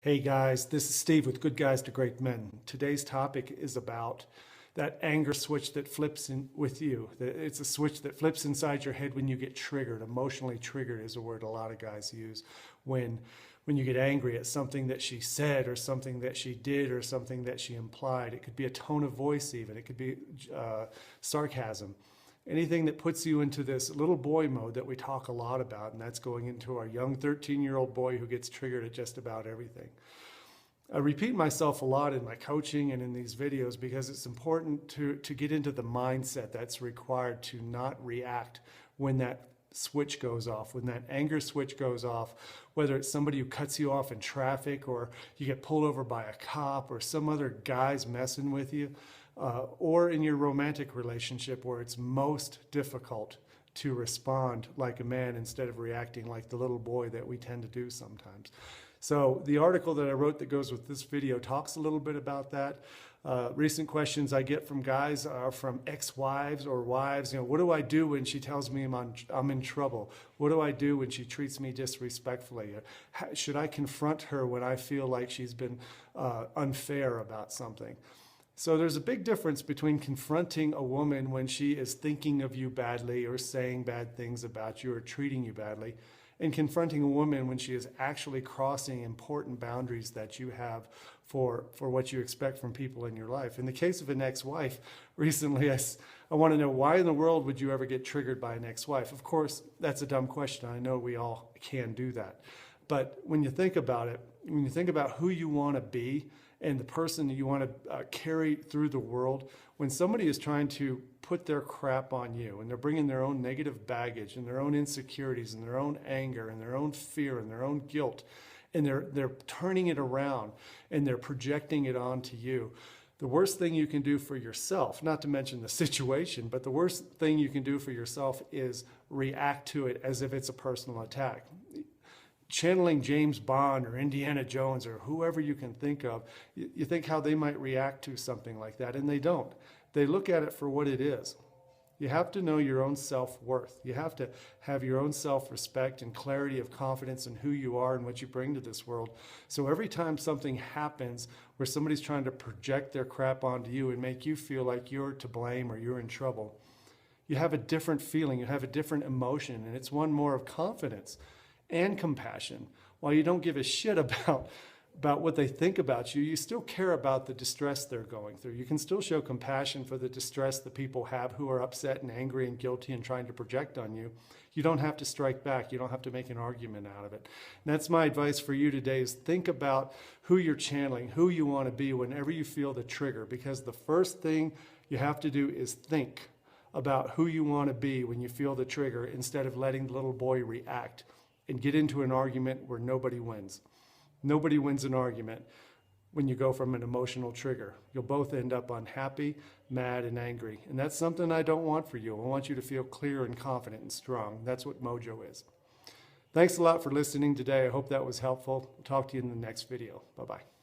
Hey guys, this is Steve with Good Guys to Great Men. Today's topic is about that anger switch that flips in with you. It's a switch that flips inside your head when you get triggered. Emotionally triggered is a word a lot of guys use when you get angry at something that she said or something that she did or something that she implied. It could be a tone of voice even. It could be sarcasm. Anything that puts you into this little boy mode that we talk a lot about, and that's going into our young 13-year-old boy who gets triggered at just about everything. I repeat myself a lot in my coaching and in these videos because it's important to get into the mindset that's required to not react when that switch goes off, when that anger switch goes off, whether it's somebody who cuts you off in traffic or you get pulled over by a cop or some other guy's messing with you. Or in your romantic relationship where it's most difficult to respond like a man instead of reacting like the little boy that we tend to do sometimes. So the article that I wrote that goes with this video talks a little bit about that. Recent questions I get from guys are from ex-wives or wives. What do I do when she tells me I'm in trouble? What do I do when she treats me disrespectfully? Should I confront her when I feel like she's been unfair about something? So there's a big difference between confronting a woman when she is thinking of you badly or saying bad things about you or treating you badly, and confronting a woman when she is actually crossing important boundaries that you have for what you expect from people in your life. In the case of an ex-wife, recently I want to know, why in the world would you ever get triggered by an ex-wife? Of course, that's a dumb question. I know we all can do that. But when you think about it, when you think about who you want to be, and the person that you want to carry through the world, when somebody is trying to put their crap on you and they're bringing their own negative baggage and their own insecurities and their own anger and their own fear and their own guilt, and they're turning it around and they're projecting it onto you, the worst thing you can do for yourself, not to mention the situation, but the worst thing you can do for yourself is react to it as if it's a personal attack. Channeling James Bond or Indiana Jones or whoever you can think of, you think how they might react to something like that, and they don't. They look at it for what it is. You have to know your own self-worth. You have to have your own self-respect and clarity of confidence in who you are and what you bring to this world. So every time something happens where somebody's trying to project their crap onto you and make you feel like you're to blame or you're in trouble, you have a different feeling, you have a different emotion, and it's one more of confidence and compassion. While you don't give a shit about what they think about you, you still care about the distress they're going through. You can still show compassion for the distress that people have who are upset and angry and guilty and trying to project on you. You don't have to strike back. You don't have to make an argument out of it. And that's my advice for you today, is think about who you're channeling, who you want to be whenever you feel the trigger, because the first thing you have to do is think about who you want to be when you feel the trigger instead of letting the little boy react and get into an argument where nobody wins. Nobody wins an argument when you go from an emotional trigger. You'll both end up unhappy, mad, and angry. And that's something I don't want for you. I want you to feel clear and confident and strong. That's what Mojo is. Thanks a lot for listening today. I hope that was helpful. I'll talk to you in the next video. Bye-bye.